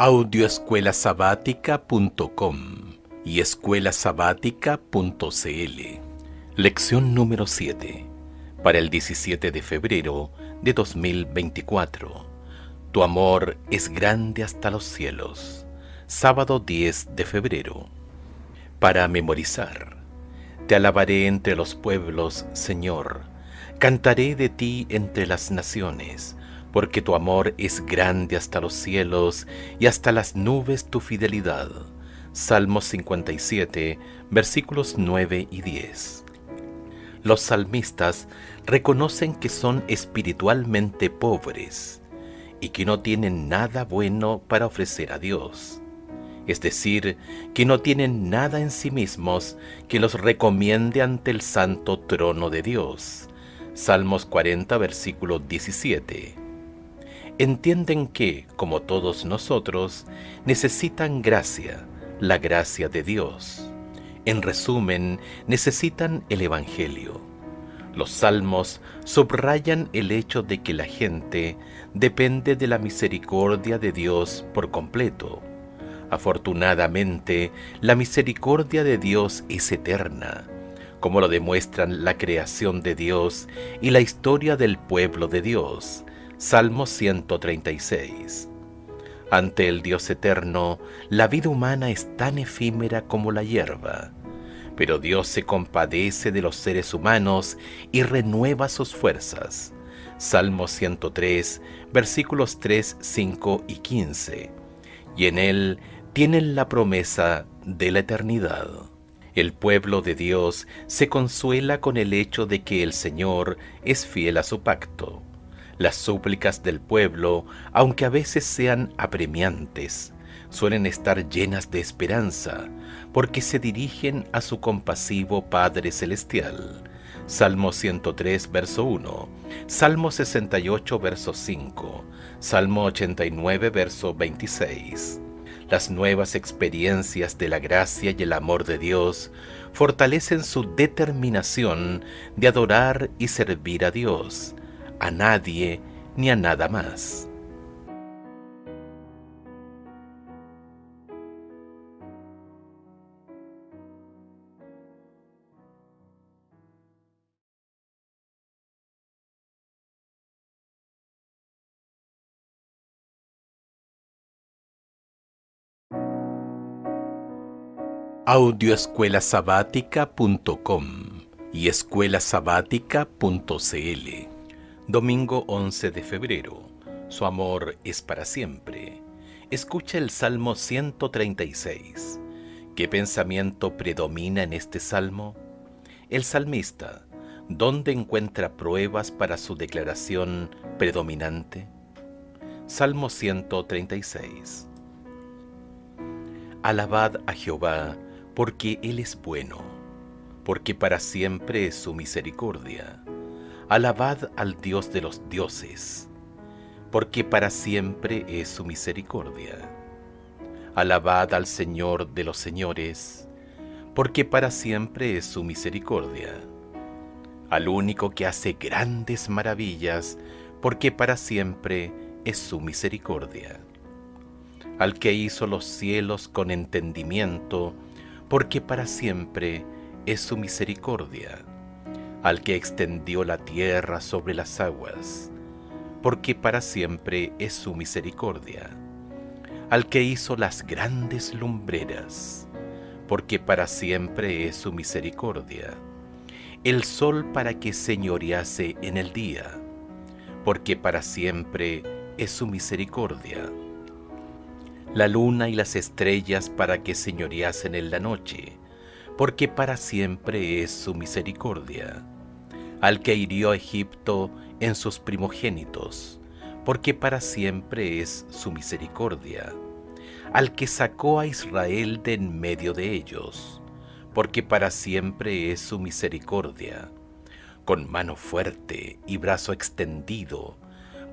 Audioescuelasabática.com y escuelasabática.cl. Lección número 7, para el 17 de febrero de 2024. Tu amor es grande hasta los cielos. Sábado 10 de febrero. Para memorizar. Te alabaré entre los pueblos, Señor. Cantaré de ti entre las naciones, porque tu amor es grande hasta los cielos y hasta las nubes tu fidelidad. Salmos 57, versículos 9 y 10. Los salmistas reconocen que son espiritualmente pobres y que no tienen nada bueno para ofrecer a Dios. Es decir, que no tienen nada en sí mismos que los recomiende ante el santo trono de Dios. Salmos 40, versículo 17. Entienden que, como todos nosotros, necesitan gracia, la gracia de Dios. En resumen, necesitan el Evangelio. Los salmos subrayan el hecho de que la gente depende de la misericordia de Dios por completo. Afortunadamente, la misericordia de Dios es eterna, como lo demuestran la creación de Dios y la historia del pueblo de Dios. Salmo 136. Ante el Dios eterno, la vida humana es tan efímera como la hierba, pero Dios se compadece de los seres humanos y renueva sus fuerzas. Salmo 103, versículos 3, 5 y 15. Y en él tienen la promesa de la eternidad. El pueblo de Dios se consuela con el hecho de que el Señor es fiel a su pacto. Las súplicas del pueblo, aunque a veces sean apremiantes, suelen estar llenas de esperanza, porque se dirigen a su compasivo Padre Celestial. Salmo 103, verso 1, Salmo 68, verso 5, Salmo 89, verso 26. Las nuevas experiencias de la gracia y el amor de Dios fortalecen su determinación de adorar y servir a Dios, a nadie ni a nada más. Audioescuelasabática.com y escuelasabática.cl. Domingo 11 de febrero. Su amor es para siempre. Escucha el Salmo 136. ¿Qué pensamiento predomina en este salmo? El salmista, ¿dónde encuentra pruebas para su declaración predominante? Salmo 136. Alabad a Jehová, porque Él es bueno, porque para siempre es su misericordia. Alabad al Dios de los dioses, porque para siempre es su misericordia. Alabad al Señor de los señores, porque para siempre es su misericordia. Al único que hace grandes maravillas, porque para siempre es su misericordia. Al que hizo los cielos con entendimiento, porque para siempre es su misericordia. Al que extendió la tierra sobre las aguas, porque para siempre es su misericordia. Al que hizo las grandes lumbreras, porque para siempre es su misericordia. El sol para que señorease en el día, porque para siempre es su misericordia. La luna y las estrellas para que señoreasen en la noche, porque para siempre es su misericordia. Al que hirió a Egipto en sus primogénitos, porque para siempre es su misericordia. Al que sacó a Israel de en medio de ellos, porque para siempre es su misericordia. Con mano fuerte y brazo extendido,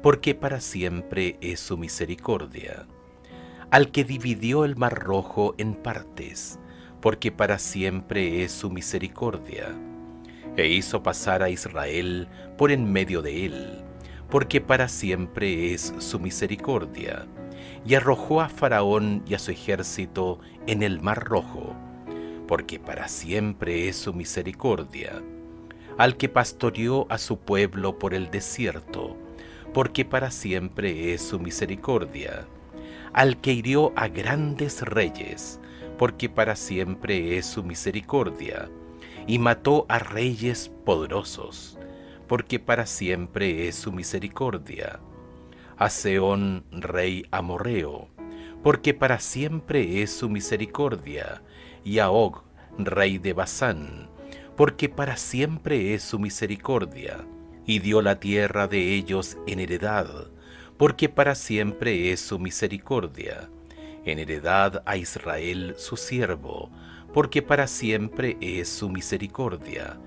porque para siempre es su misericordia. Al que dividió el mar rojo en partes, porque para siempre es su misericordia. E hizo pasar a Israel por en medio de él, porque para siempre es su misericordia. y arrojó a Faraón y a su ejército en el mar Rojo, porque para siempre es su misericordia. Al que pastoreó a su pueblo por el desierto, porque para siempre es su misericordia. Al que hirió a grandes reyes, porque para siempre es su misericordia. Y mató a reyes poderosos, porque para siempre es su misericordia. A Sehón, rey amorreo, porque para siempre es su misericordia. Y a Og, rey de Basán, porque para siempre es su misericordia. Y dio la tierra de ellos en heredad, porque para siempre es su misericordia. En heredad a Israel su siervo, porque para siempre es su misericordia.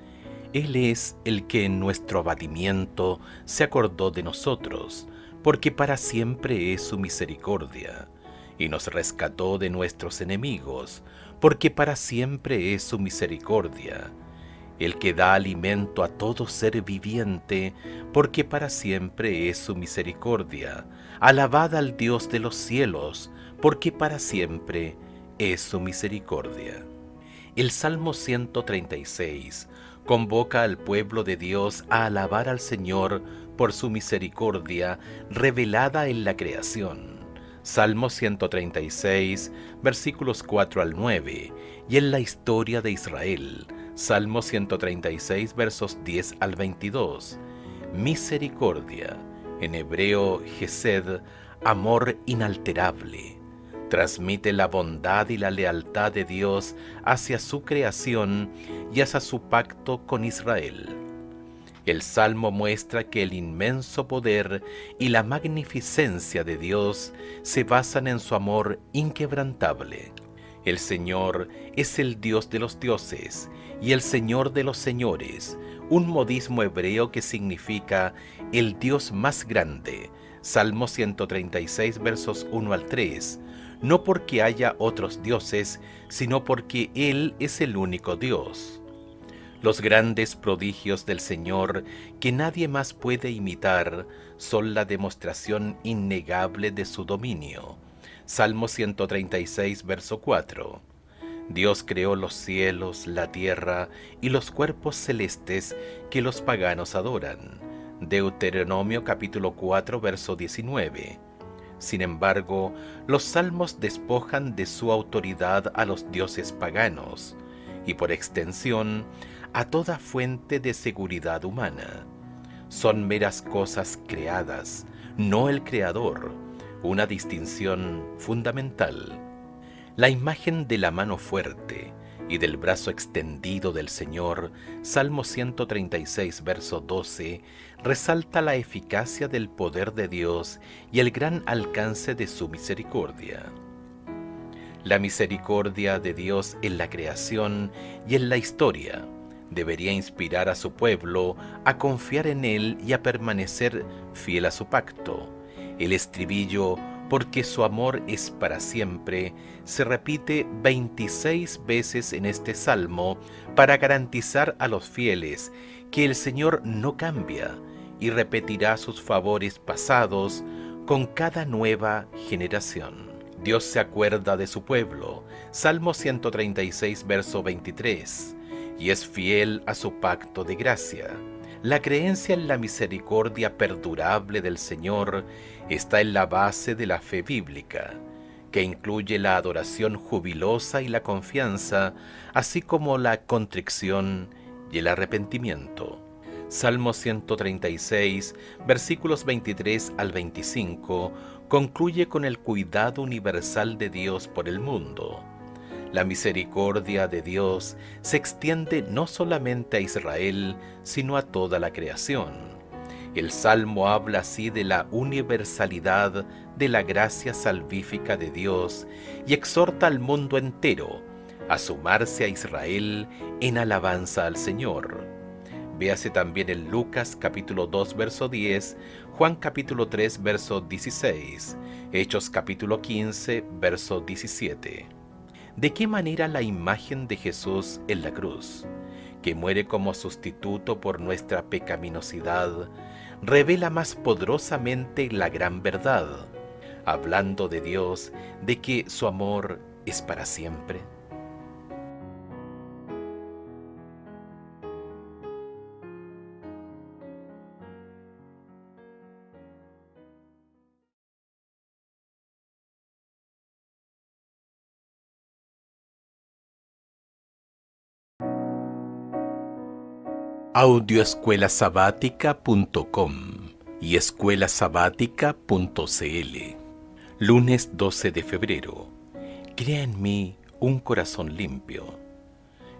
Él es el que en nuestro abatimiento se acordó de nosotros, porque para siempre es su misericordia. Y nos rescató de nuestros enemigos, porque para siempre es su misericordia. El que da alimento a todo ser viviente, porque para siempre es su misericordia. Alabad al Dios de los cielos, porque para siempre es su misericordia. El Salmo 136 convoca al pueblo de Dios a alabar al Señor por su misericordia revelada en la creación. Salmo 136, versículos 4 al 9, y en la historia de Israel. Salmo 136, versos 10 al 22. Misericordia, en hebreo Gesed, amor inalterable. Transmite la bondad y la lealtad de Dios hacia su creación y hacia su pacto con Israel. El Salmo muestra que el inmenso poder y la magnificencia de Dios se basan en su amor inquebrantable. El Señor es el Dios de los dioses y el Señor de los señores, un modismo hebreo que significa el Dios más grande. Salmo 136, versos 1 al 3. No porque haya otros dioses, sino porque Él es el único Dios. Los grandes prodigios del Señor, que nadie más puede imitar, son la demostración innegable de su dominio. Salmo 136, verso 4. Dios creó los cielos, la tierra y los cuerpos celestes que los paganos adoran. Deuteronomio capítulo 4, verso 19. Sin embargo, los salmos despojan de su autoridad a los dioses paganos y, por extensión, a toda fuente de seguridad humana. Son meras cosas creadas, no el Creador, una distinción fundamental. La imagen de la mano fuerte y del brazo extendido del Señor, Salmo 136, verso 12, resalta la eficacia del poder de Dios y el gran alcance de su misericordia. La misericordia de Dios en la creación y en la historia debería inspirar a su pueblo a confiar en Él y a permanecer fiel a su pacto. El estribillo porque su amor es para siempre, se repite 26 veces en este salmo para garantizar a los fieles que el Señor no cambia y repetirá sus favores pasados con cada nueva generación. Dios se acuerda de su pueblo, Salmo 136, verso 23, y es fiel a su pacto de gracia. La creencia en la misericordia perdurable del Señor está en la base de la fe bíblica, que incluye la adoración jubilosa y la confianza, así como la contrición y el arrepentimiento. Salmo 136, versículos 23 al 25, concluye con el cuidado universal de Dios por el mundo. La misericordia de Dios se extiende no solamente a Israel, sino a toda la creación. El Salmo habla así de la universalidad de la gracia salvífica de Dios y exhorta al mundo entero a sumarse a Israel en alabanza al Señor. Véase también en Lucas capítulo 2, verso 10, Juan capítulo 3, verso 16, Hechos capítulo 15, verso 17. ¿De qué manera la imagen de Jesús en la cruz, que muere como sustituto por nuestra pecaminosidad, revela más poderosamente la gran verdad? hablando de Dios, de que su amor es para siempre? Audioescuelasabática.com y escuelasabática.cl. Lunes 12 de febrero. Crea en mí un corazón limpio.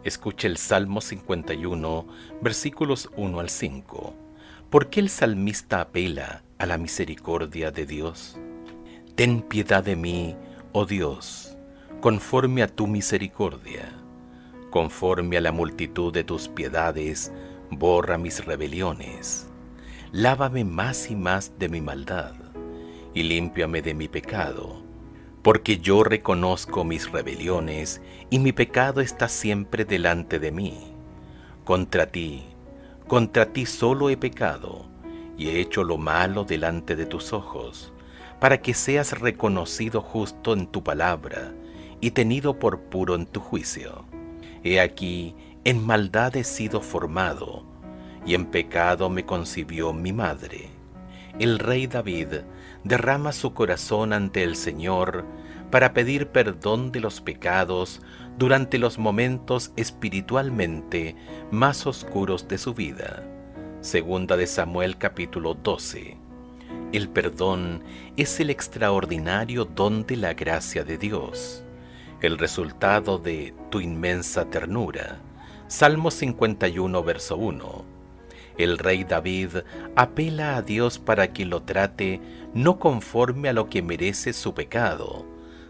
Escucha el Salmo 51, versículos 1 al 5. ¿Por qué el salmista apela a la misericordia de Dios? Ten piedad de mí, oh Dios, conforme a tu misericordia. Conforme a la multitud de tus piedades, borra mis rebeliones. Lávame más y más de mi maldad, y límpiame de mi pecado, porque yo reconozco mis rebeliones, y mi pecado está siempre delante de mí. Contra ti solo he pecado, y he hecho lo malo delante de tus ojos, para que seas reconocido justo en tu palabra, y tenido por puro en tu juicio. He aquí, en maldad he sido formado, y en pecado me concibió mi madre. El rey David derrama su corazón ante el Señor para pedir perdón de los pecados durante los momentos espiritualmente más oscuros de su vida. Segunda de Samuel capítulo 12. El perdón es el extraordinario don de la gracia de Dios, el resultado de tu inmensa ternura. Salmo 51, verso 1. El rey David apela a Dios para que lo trate no conforme a lo que merece su pecado.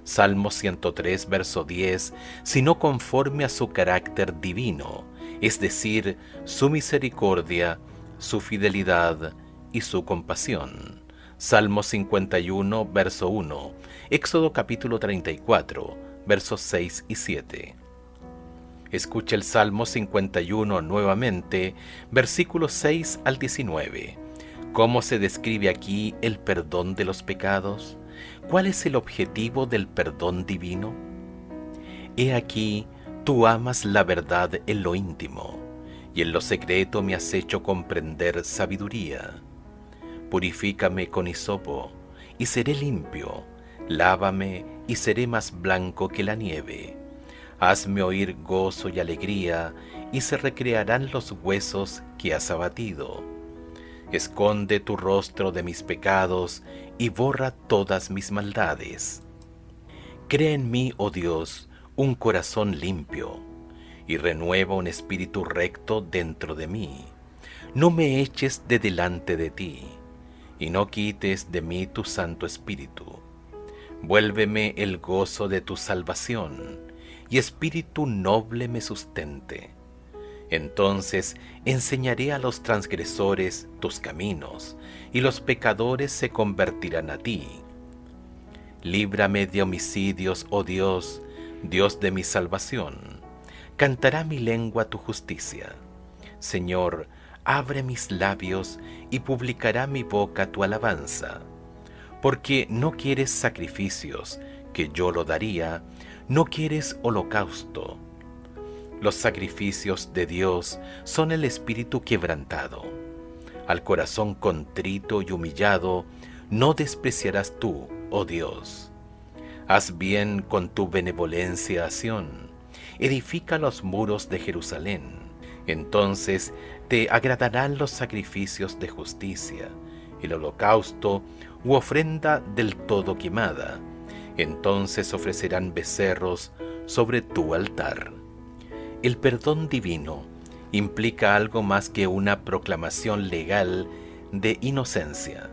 Salmo 103, verso 10, sino conforme a su carácter divino, es decir, su misericordia, su fidelidad y su compasión. Salmo 51, verso 1, Éxodo capítulo 34, versos 6 y 7. Escucha el Salmo 51 nuevamente, versículos 6 al 19. ¿Cómo se describe aquí el perdón de los pecados? ¿Cuál es el objetivo del perdón divino? He aquí, tú amas la verdad en lo íntimo, y en lo secreto me has hecho comprender sabiduría. Purifícame con hisopo, y seré limpio. Lávame, y seré más blanco que la nieve. Hazme oír gozo y alegría, y se recrearán los huesos que has abatido. Esconde tu rostro de mis pecados, y borra todas mis maldades. Crea en mí, oh Dios, un corazón limpio, y renueva un espíritu recto dentro de mí. No me eches de delante de ti, y no quites de mí tu Santo Espíritu. Vuélveme el gozo de tu salvación, y espíritu noble me sustente. Entonces enseñaré a los transgresores tus caminos, y los pecadores se convertirán a ti. Líbrame de homicidios, oh Dios, Dios de mi salvación. Cantará mi lengua tu justicia. Señor, abre mis labios, y publicará mi boca tu alabanza. Porque no quieres sacrificios, que yo lo daría, no quieres holocausto. Los sacrificios de Dios son el espíritu quebrantado. Al corazón contrito y humillado no despreciarás tú, oh Dios. Haz bien con tu benevolencia a Sión. Edifica los muros de Jerusalén. Entonces te agradarán los sacrificios de justicia, el holocausto u ofrenda del todo quemada. Entonces ofrecerán becerros sobre tu altar. El perdón divino implica algo más que una proclamación legal de inocencia.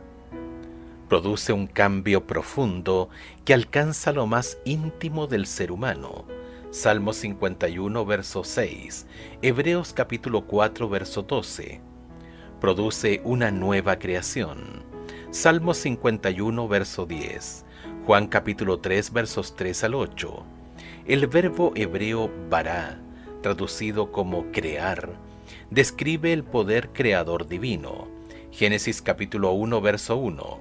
Produce un cambio profundo que alcanza lo más íntimo del ser humano. Salmo 51, verso 6, Hebreos capítulo 4, verso 12. Produce una nueva creación. Salmo 51, verso 10. Juan capítulo 3, versos 3 al 8. El verbo hebreo bará, traducido como crear, describe el poder creador divino. Génesis capítulo 1, verso 1.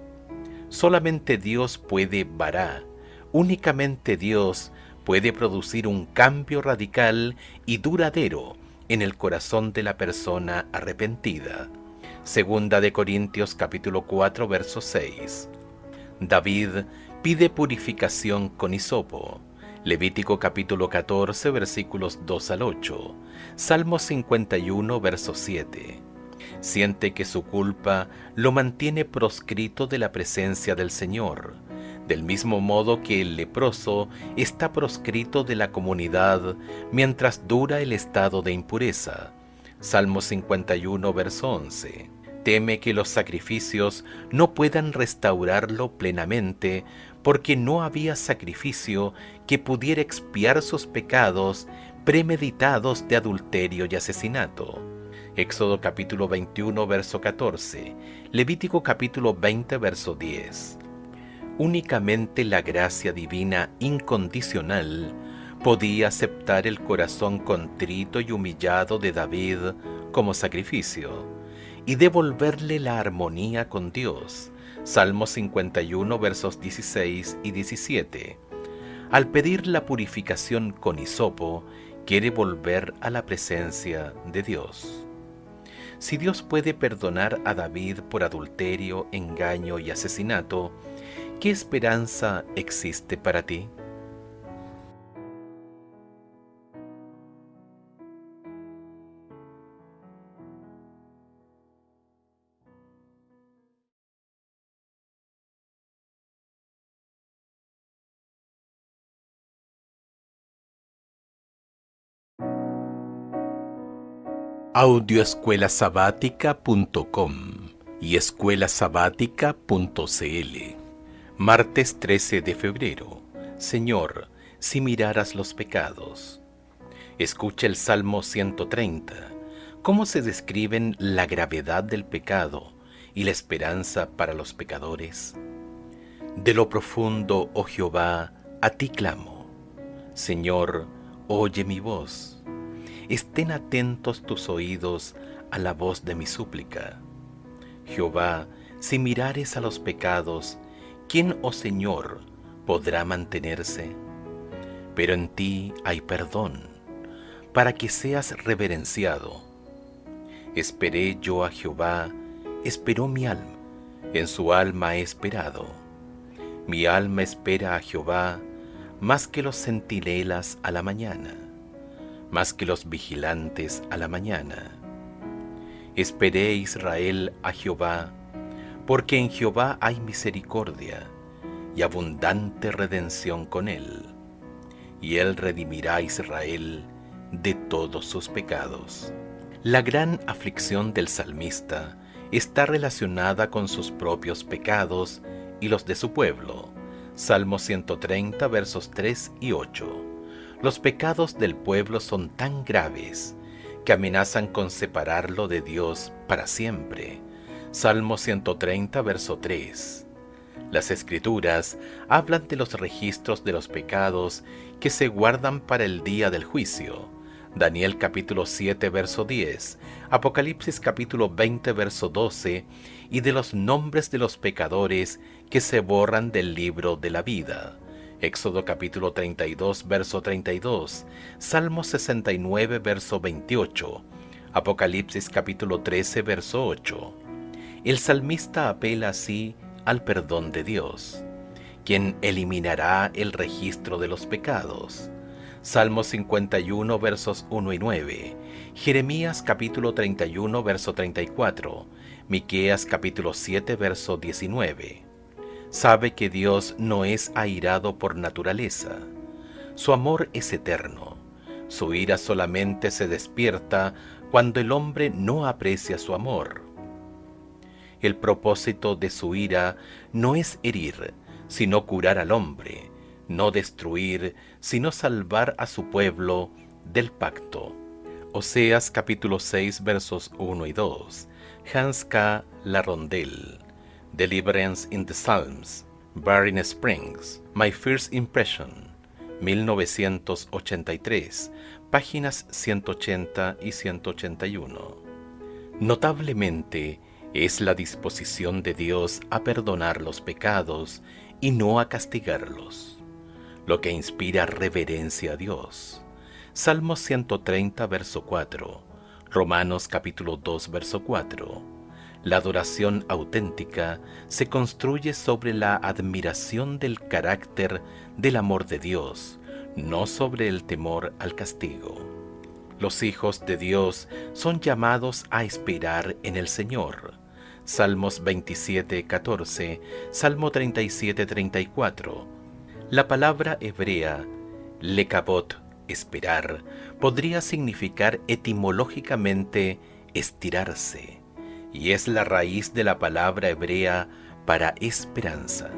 Solamente Dios puede vará. Únicamente Dios puede producir un cambio radical y duradero en el corazón de la persona arrepentida. Segunda de Corintios capítulo 4, verso 6. David pide purificación con hisopo. Levítico capítulo 14, versículos 2 al 8. Salmo 51, verso 7. Siente que su culpa lo mantiene proscrito de la presencia del Señor, del mismo modo que el leproso está proscrito de la comunidad mientras dura el estado de impureza. Salmo 51, verso 11. Teme que los sacrificios no puedan restaurarlo plenamente, porque no había sacrificio que pudiera expiar sus pecados premeditados de adulterio y asesinato. Éxodo capítulo 21, verso 14. Levítico capítulo 20, verso 10. Únicamente la gracia divina incondicional podía aceptar el corazón contrito y humillado de David como sacrificio y devolverle la armonía con Dios. Salmo 51, versos 16 y 17. Al pedir la purificación con hisopo, quiere volver a la presencia de Dios. Si Dios puede perdonar a David por adulterio, engaño y asesinato, ¿qué esperanza existe para ti? Audioescuelasabática.com y escuelasabática.cl. Martes 13 de febrero. Señor, si miraras los pecados. Escucha el Salmo 130. ¿Cómo se describen la gravedad del pecado y la esperanza para los pecadores? De lo profundo, oh Jehová, a ti clamo. Señor, oye mi voz. Estén atentos tus oídos a la voz de mi súplica. Jehová, si mirares a los pecados, ¿quién, oh Señor, podrá mantenerse? Pero en ti hay perdón, para que seas reverenciado. Esperé yo a Jehová, esperó mi alma, en su alma he esperado. Mi alma espera a Jehová, más que los centinelas a la mañana, más que los vigilantes a la mañana. Esperé, Israel, a Jehová, porque en Jehová hay misericordia y abundante redención con él, y él redimirá a Israel de todos sus pecados. La gran aflicción del salmista está relacionada con sus propios pecados y los de su pueblo. Salmo 130, versos 3 y 8. Los pecados del pueblo son tan graves que amenazan con separarlo de Dios para siempre. Salmo 130, verso 3. Las Escrituras hablan de los registros de los pecados que se guardan para el día del juicio. Daniel capítulo 7, verso 10, Apocalipsis capítulo 20, verso 12, y de los nombres de los pecadores que se borran del libro de la vida. Éxodo capítulo 32, verso 32, Salmo 69, verso 28, Apocalipsis capítulo 13, verso 8. El salmista apela así al perdón de Dios, quien eliminará el registro de los pecados. Salmo 51, versos 1 y 9, Jeremías capítulo 31, verso 34, Miqueas capítulo 7, verso 19. Sabe que Dios no es airado por naturaleza. Su amor es eterno. Su ira solamente se despierta cuando el hombre no aprecia su amor. El propósito de su ira no es herir, sino curar al hombre, no destruir, sino salvar a su pueblo del pacto. Oseas capítulo 6, versos 1 y 2. Hans K. LaRondelle. Deliverance in the Psalms, Barring Springs, My First Impression, 1983, páginas 180 y 181. Notablemente, Es la disposición de Dios a perdonar los pecados y no a castigarlos, lo que inspira reverencia a Dios. Salmos 130, verso 4, Romanos capítulo 2, verso 4. La adoración auténtica se construye sobre la admiración del carácter del amor de Dios, no sobre el temor al castigo. Los hijos de Dios son llamados a esperar en el Señor. Salmos 27, 14, Salmo 37, 34. La palabra hebrea, lekavot, esperar, podría significar etimológicamente estirarse, y es la raíz de la palabra hebrea para esperanza.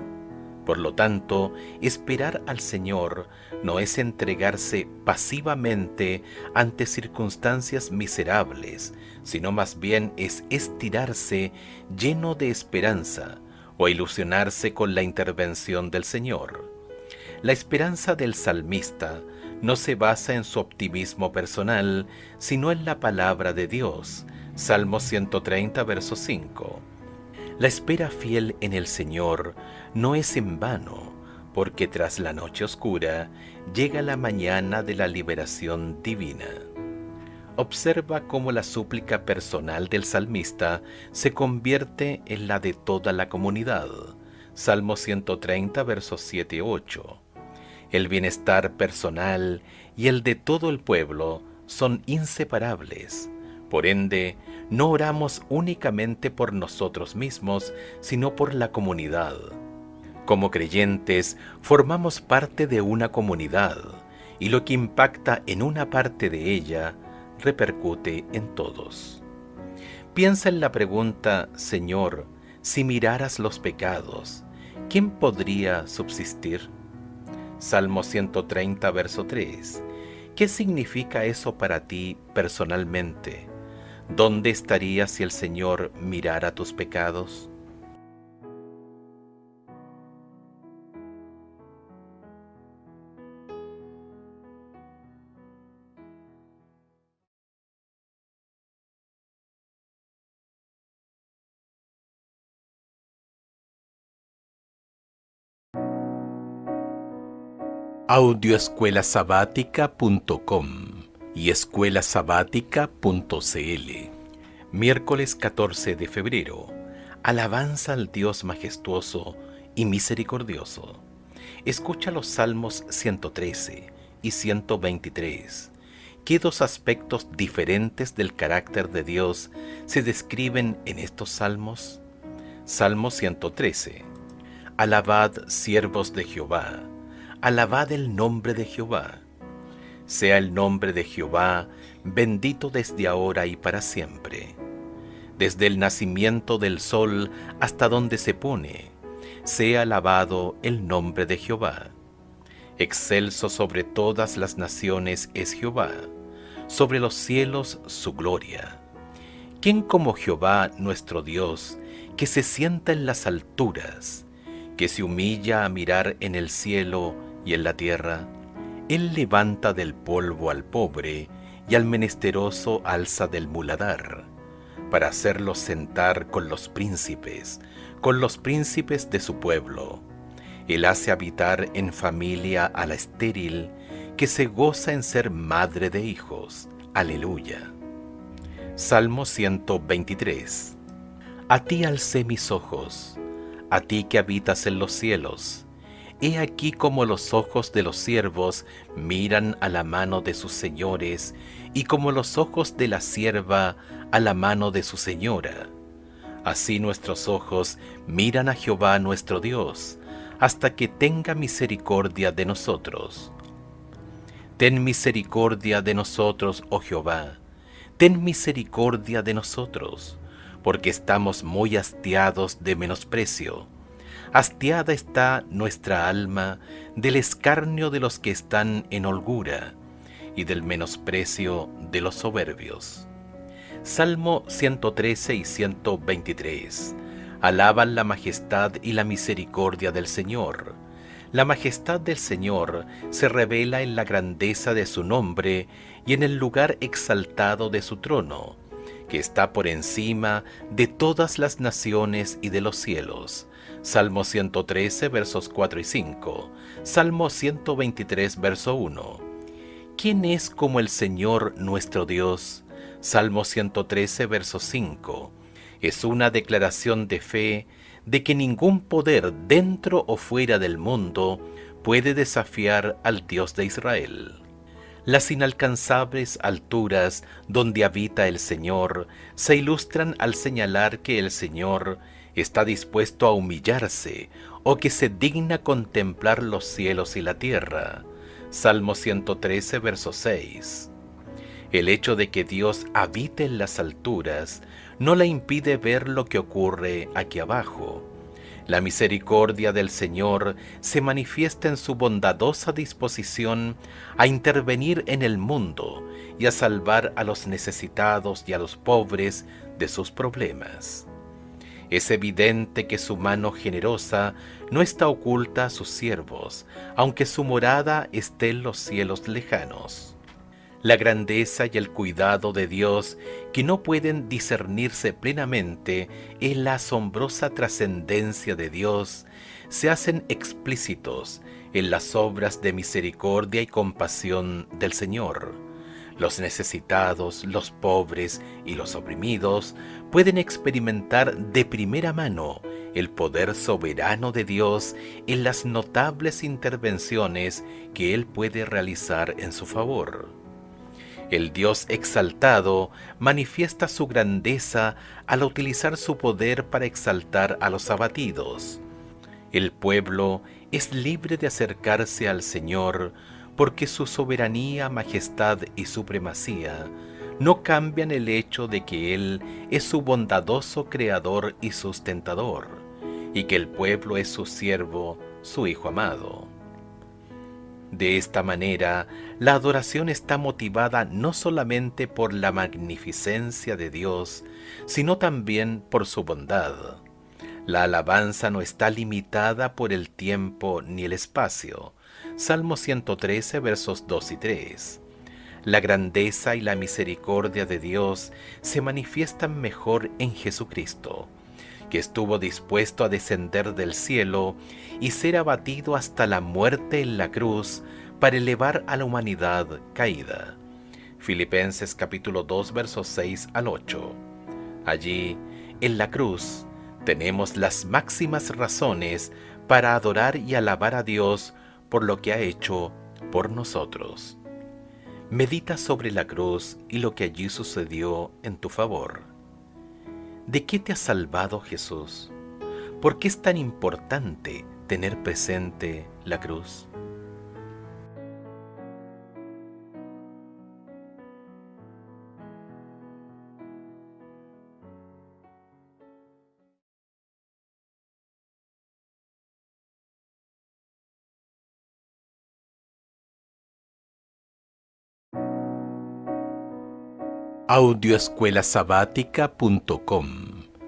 Por lo tanto, esperar al Señor no es entregarse pasivamente ante circunstancias miserables, sino más bien es estirarse lleno de esperanza o ilusionarse con la intervención del Señor. La esperanza del salmista no se basa en su optimismo personal, sino en la palabra de Dios. Salmo 130, verso 5. La espera fiel en el Señor no es en vano, porque tras la noche oscura llega la mañana de la liberación divina. Observa cómo la súplica personal del salmista se convierte en la de toda la comunidad. Salmo 130, versos 7 y 8. El bienestar personal y el de todo el pueblo son inseparables. Por ende, no oramos únicamente por nosotros mismos, sino por la comunidad. Como creyentes, formamos parte de una comunidad, y lo que impacta en una parte de ella, repercute en todos. Piensa en la pregunta: Señor, si miraras los pecados, ¿quién podría subsistir? Salmo 130, verso 3. ¿Qué significa eso para ti personalmente? ¿Dónde estarías si el Señor mirara tus pecados? Audioescuelasabática.com y escuelasabática.cl. Miércoles 14 de febrero. Alabanza al Dios majestuoso y misericordioso. Escucha los Salmos 113 y 123. ¿Qué dos aspectos diferentes del carácter de Dios se describen en estos salmos? Salmo 113. Alabad, siervos de Jehová. Alabad el nombre de Jehová. Sea el nombre de Jehová bendito desde ahora y para siempre. Desde el nacimiento del sol hasta donde se pone, sea alabado el nombre de Jehová. Excelso sobre todas las naciones es Jehová, sobre los cielos su gloria. ¿Quién como Jehová nuestro Dios, que se sienta en las alturas, que se humilla a mirar en el cielo y en la tierra? Él levanta del polvo al pobre y al menesteroso alza del muladar, para hacerlos sentar con los príncipes de su pueblo. Él hace habitar en familia a la estéril, que se goza en ser madre de hijos. Aleluya. Salmo 123. A ti alcé mis ojos, a ti que habitas en los cielos. He aquí como los ojos de los siervos miran a la mano de sus señores, y como los ojos de la sierva a la mano de su señora. Así nuestros ojos miran a Jehová nuestro Dios, hasta que tenga misericordia de nosotros. Ten misericordia de nosotros, oh Jehová, ten misericordia de nosotros, porque estamos muy hastiados de menosprecio. Hastiada está nuestra alma del escarnio de los que están en holgura y del menosprecio de los soberbios. Salmo 113 y 123. Alaban la majestad y la misericordia del Señor. La majestad del Señor se revela en la grandeza de su nombre y en el lugar exaltado de su trono, que está por encima de todas las naciones y de los cielos. Salmo 113, versos 4 y 5. Salmo 123, verso 1. ¿Quién es como el Señor nuestro Dios? Salmo 113, verso 5. Es una declaración de fe de que ningún poder dentro o fuera del mundo puede desafiar al Dios de Israel. Las inalcanzables alturas donde habita el Señor se ilustran al señalar que el Señor está dispuesto a humillarse o que se digna contemplar los cielos y la tierra. Salmo 113, verso 6. El hecho de que Dios habite en las alturas no le impide ver lo que ocurre aquí abajo. La misericordia del Señor se manifiesta en su bondadosa disposición a intervenir en el mundo y a salvar a los necesitados y a los pobres de sus problemas. Es evidente que su mano generosa no está oculta a sus siervos, aunque su morada esté en los cielos lejanos. La grandeza y el cuidado de Dios, que no pueden discernirse plenamente en la asombrosa trascendencia de Dios, se hacen explícitos en las obras de misericordia y compasión del Señor. Los necesitados, los pobres y los oprimidos pueden experimentar de primera mano el poder soberano de Dios en las notables intervenciones que Él puede realizar en su favor. El Dios exaltado manifiesta su grandeza al utilizar su poder para exaltar a los abatidos. El pueblo es libre de acercarse al Señor porque su soberanía, majestad y supremacía no cambian el hecho de que Él es su bondadoso creador y sustentador, y que el pueblo es su siervo, su hijo amado. De esta manera, la adoración está motivada no solamente por la magnificencia de Dios, sino también por su bondad. La alabanza no está limitada por el tiempo ni el espacio. Salmo 113, versos 2 y 3. La grandeza y la misericordia de Dios se manifiestan mejor en Jesucristo, que estuvo dispuesto a descender del cielo y ser abatido hasta la muerte en la cruz para elevar a la humanidad caída. Filipenses capítulo 2, versos 6 al 8. Allí, en la cruz, tenemos las máximas razones para adorar y alabar a Dios por lo que ha hecho por nosotros. Medita sobre la cruz y lo que allí sucedió en tu favor. ¿De qué te ha salvado Jesús? ¿Por qué es tan importante tener presente la cruz? Audioescuelasabática.com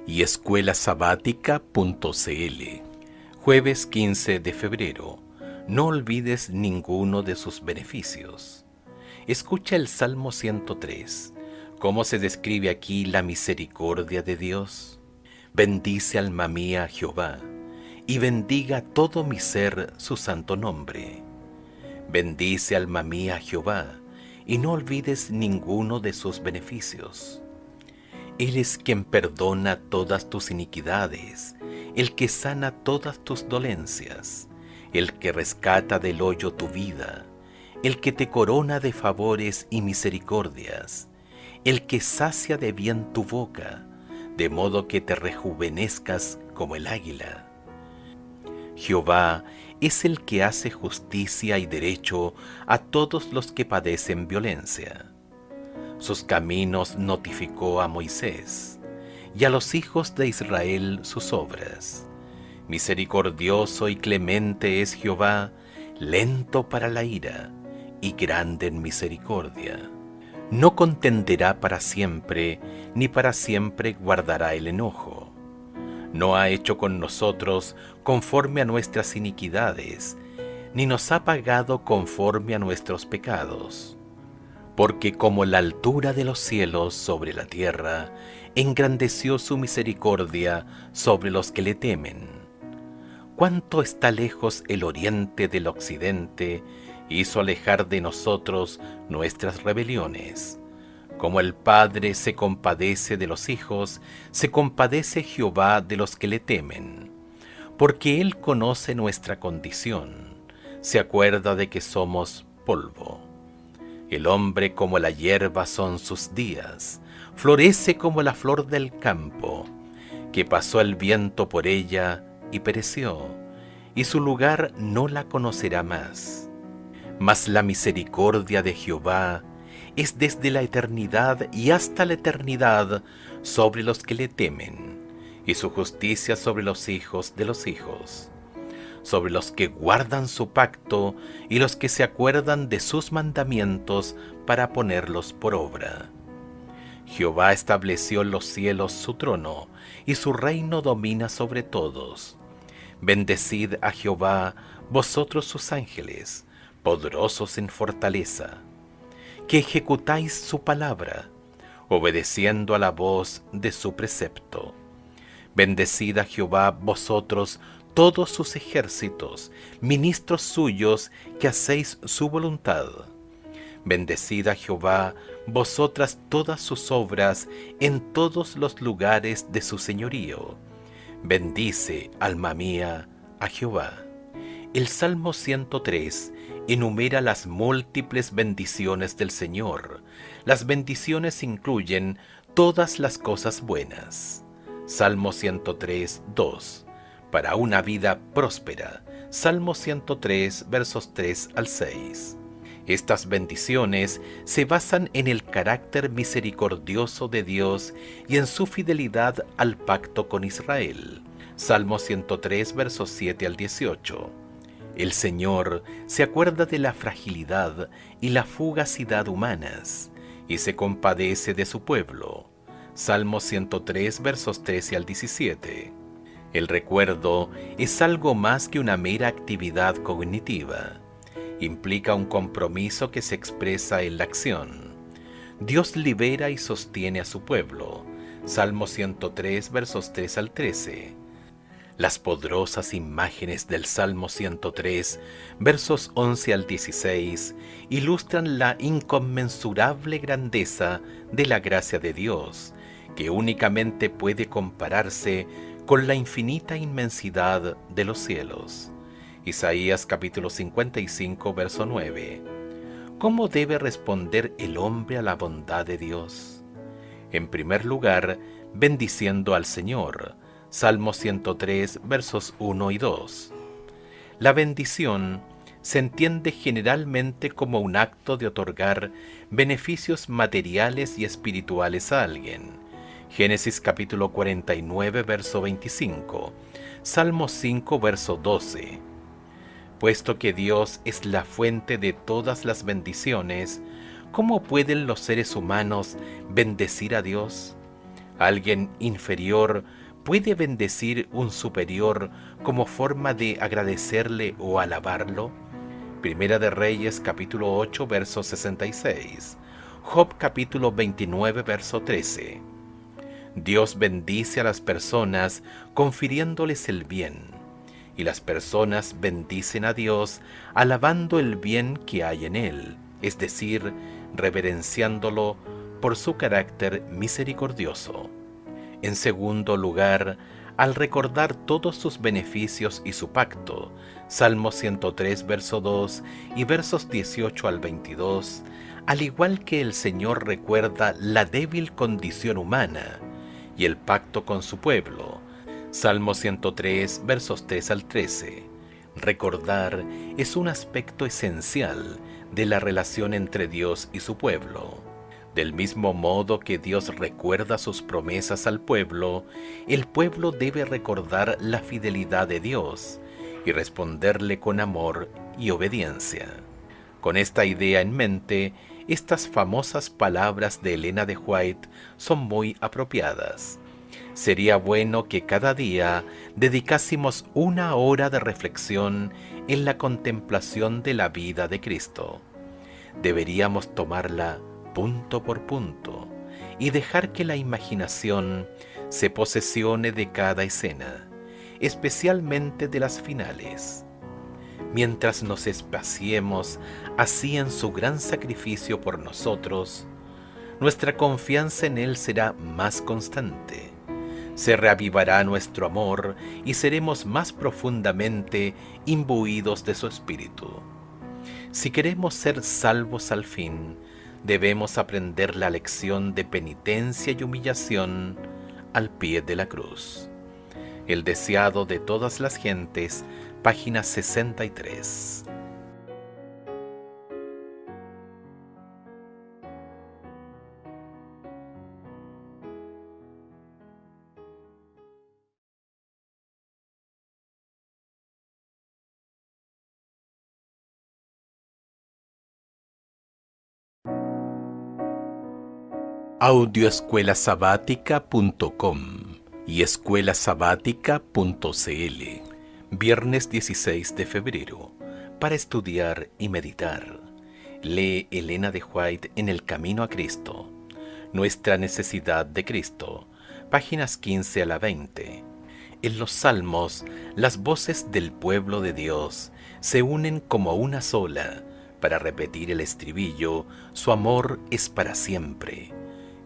y escuelasabática.cl. Jueves 15 de febrero. No olvides ninguno de sus beneficios. Escucha el Salmo 103. ¿Cómo se describe aquí la misericordia de Dios? Bendice alma mía a Jehová, y bendiga todo mi ser su santo nombre. Bendice alma mía a Jehová, y no olvides ninguno de sus beneficios. Él es quien perdona todas tus iniquidades, el que sana todas tus dolencias, el que rescata del hoyo tu vida, el que te corona de favores y misericordias, el que sacia de bien tu boca, de modo que te rejuvenezcas como el águila. Jehová es el que hace justicia y derecho a todos los que padecen violencia. Sus caminos notificó a Moisés, y a los hijos de Israel sus obras. Misericordioso y clemente es Jehová, lento para la ira, y grande en misericordia. No contenderá para siempre, ni para siempre guardará el enojo. No ha hecho con nosotros conforme a nuestras iniquidades, ni nos ha pagado conforme a nuestros pecados. Porque como la altura de los cielos sobre la tierra, engrandeció su misericordia sobre los que le temen. Cuánto está lejos el oriente del occidente, hizo alejar de nosotros nuestras rebeliones. Como el Padre se compadece de los hijos, se compadece Jehová de los que le temen. Porque Él conoce nuestra condición, se acuerda de que somos polvo. El hombre como la hierba son sus días, florece como la flor del campo, que pasó el viento por ella y pereció, y su lugar no la conocerá más. Mas la misericordia de Jehová es desde la eternidad y hasta la eternidad sobre los que le temen, y su justicia sobre los hijos de los hijos, sobre los que guardan su pacto y los que se acuerdan de sus mandamientos para ponerlos por obra. Jehová estableció en los cielos su trono, y su reino domina sobre todos. Bendecid a Jehová, vosotros sus ángeles, poderosos en fortaleza, que ejecutáis su palabra, obedeciendo a la voz de su precepto. Bendecid a Jehová, vosotros todos sus ejércitos, ministros suyos, que hacéis su voluntad. Bendecid a Jehová, vosotras todas sus obras, en todos los lugares de su señorío. Bendice, alma mía, a Jehová. El Salmo 103 enumera las múltiples bendiciones del Señor. Las bendiciones incluyen todas las cosas buenas. Salmo 103, 2. Para una vida próspera. Salmo 103, versos 3 al 6. Estas bendiciones se basan en el carácter misericordioso de Dios y en su fidelidad al pacto con Israel. Salmo 103, versos 7 al 18. El Señor se acuerda de la fragilidad y la fugacidad humanas y se compadece de su pueblo. Salmo 103, versos 13 al 17. El recuerdo es algo más que una mera actividad cognitiva. Implica un compromiso que se expresa en la acción. Dios libera y sostiene a su pueblo. Salmo 103, versos 3 al 13. Las poderosas imágenes del Salmo 103, versos 11 al 16, ilustran la inconmensurable grandeza de la gracia de Dios, que únicamente puede compararse con la infinita inmensidad de los cielos. Isaías capítulo 55, verso 9. ¿Cómo debe responder el hombre a la bondad de Dios? En primer lugar, bendiciendo al Señor. Salmo 103, versos 1 y 2. La bendición se entiende generalmente como un acto de otorgar beneficios materiales y espirituales a alguien. Génesis capítulo 49, verso 25. Salmo 5, verso 12. Puesto que Dios es la fuente de todas las bendiciones, ¿cómo pueden los seres humanos bendecir a Dios? ¿Alguien inferior puede bendecir un superior como forma de agradecerle o alabarlo? Primera de Reyes capítulo 8, verso 66. Job capítulo 29, verso 13. Dios bendice a las personas confiriéndoles el bien, y las personas bendicen a Dios alabando el bien que hay en Él, es decir, reverenciándolo por su carácter misericordioso. En segundo lugar, al recordar todos sus beneficios y su pacto, Salmo 103, verso 2 y versos 18 al 22, al igual que el Señor recuerda la débil condición humana y el pacto con su pueblo, Salmo 103, versos 3 al 13. Recordar es un aspecto esencial de la relación entre Dios y su pueblo. Del mismo modo que Dios recuerda sus promesas al pueblo, el pueblo debe recordar la fidelidad de Dios y responderle con amor y obediencia. Con esta idea en mente, estas famosas palabras de Elena de White son muy apropiadas. Sería bueno que cada día dedicásemos una hora de reflexión en la contemplación de la vida de Cristo. Deberíamos tomarla punto por punto y dejar que la imaginación se posesione de cada escena, especialmente de las finales. Mientras nos espaciemos así en su gran sacrificio por nosotros, nuestra confianza en Él será más constante. Se reavivará nuestro amor y seremos más profundamente imbuidos de su Espíritu. Si queremos ser salvos al fin, debemos aprender la lección de penitencia y humillación al pie de la cruz. El deseado de todas las gentes, página 63. Audioescuelasabática.com y escuelasabática.cl. Viernes 16 de febrero, para estudiar y meditar. Lee Elena de White en El Camino a Cristo. Nuestra necesidad de Cristo, páginas 15 a la 20. En los Salmos, las voces del pueblo de Dios se unen como una sola para repetir el estribillo: su amor es para siempre,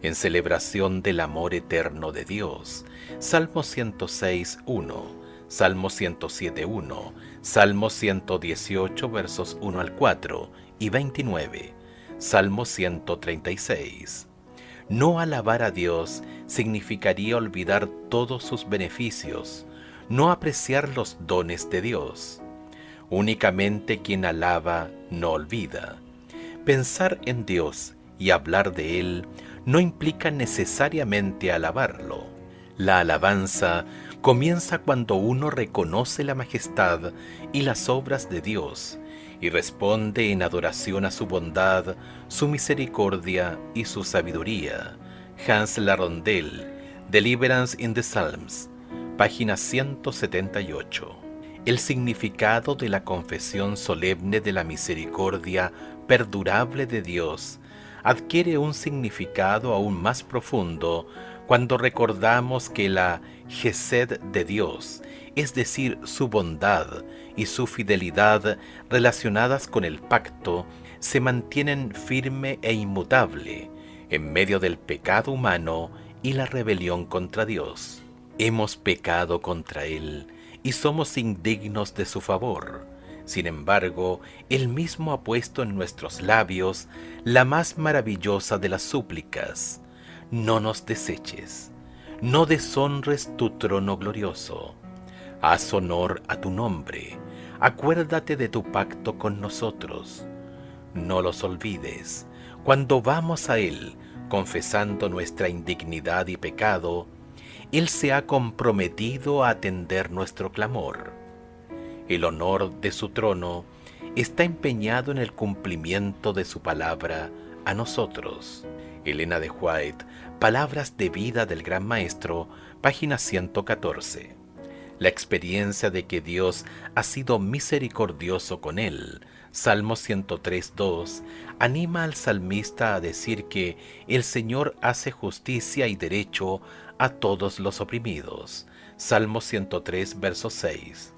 en celebración del amor eterno de Dios. Salmo 106, 1, Salmo 107, 1, Salmo 118, versos 1 al 4 y 29, Salmo 136. No alabar a Dios significaría olvidar todos sus beneficios, no apreciar los dones de Dios. Únicamente quien alaba no olvida. Pensar en Dios y hablar de Él no implica necesariamente alabarlo. La alabanza comienza cuando uno reconoce la majestad y las obras de Dios y responde en adoración a su bondad, su misericordia y su sabiduría. Hans Larondel, Deliverance in the Psalms, página 178. El significado de la confesión solemne de la misericordia perdurable de Dios adquiere un significado aún más profundo cuando recordamos que la Gesed de Dios, es decir, su bondad y su fidelidad relacionadas con el pacto, se mantienen firme e inmutable en medio del pecado humano y la rebelión contra Dios. Hemos pecado contra Él y somos indignos de su favor. Sin embargo, Él mismo ha puesto en nuestros labios la más maravillosa de las súplicas: no nos deseches, no deshonres tu trono glorioso. Haz honor a tu nombre, acuérdate de tu pacto con nosotros. No los olvides. Cuando vamos a Él, confesando nuestra indignidad y pecado, Él se ha comprometido a atender nuestro clamor. El honor de su trono está empeñado en el cumplimiento de su palabra a nosotros. Elena de White, Palabras de vida del Gran Maestro, página 114. La experiencia de que Dios ha sido misericordioso con él, Salmo 103, 2, anima al salmista a decir que el Señor hace justicia y derecho a todos los oprimidos, Salmo 103, verso 6.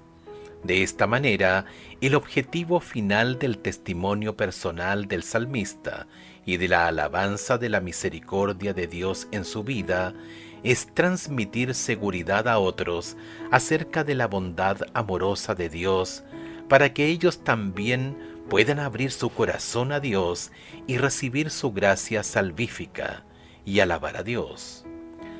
De esta manera, el objetivo final del testimonio personal del salmista y de la alabanza de la misericordia de Dios en su vida es transmitir seguridad a otros acerca de la bondad amorosa de Dios, para que ellos también puedan abrir su corazón a Dios y recibir su gracia salvífica y alabar a Dios.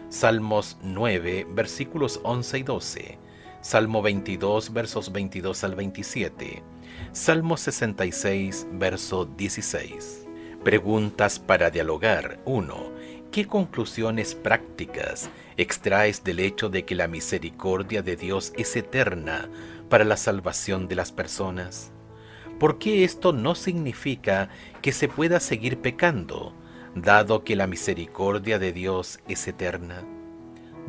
Salmos 9, versículos 11 y 12. Salmo 22, versos 22 al 27. Salmo 66, verso 16. Preguntas para dialogar. 1. ¿Qué conclusiones prácticas extraes del hecho de que la misericordia de Dios es eterna para la salvación de las personas? ¿Por qué esto no significa que se pueda seguir pecando, dado que la misericordia de Dios es eterna?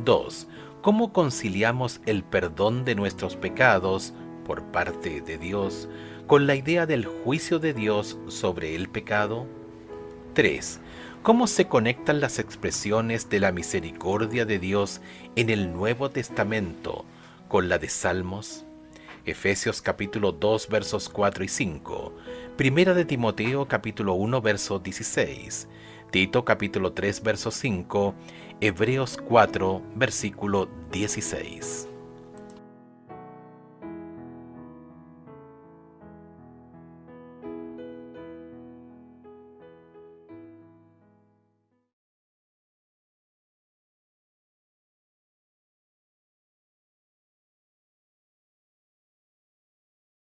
2. ¿Cómo conciliamos el perdón de nuestros pecados por parte de Dios con la idea del juicio de Dios sobre el pecado? 3. ¿Cómo se conectan las expresiones de la misericordia de Dios en el Nuevo Testamento con la de Salmos? Efesios capítulo 2 versos 4 y 5, Primera de Timoteo capítulo 1 verso 16, Tito capítulo 3 verso 5, Hebreos 4 versículo 16.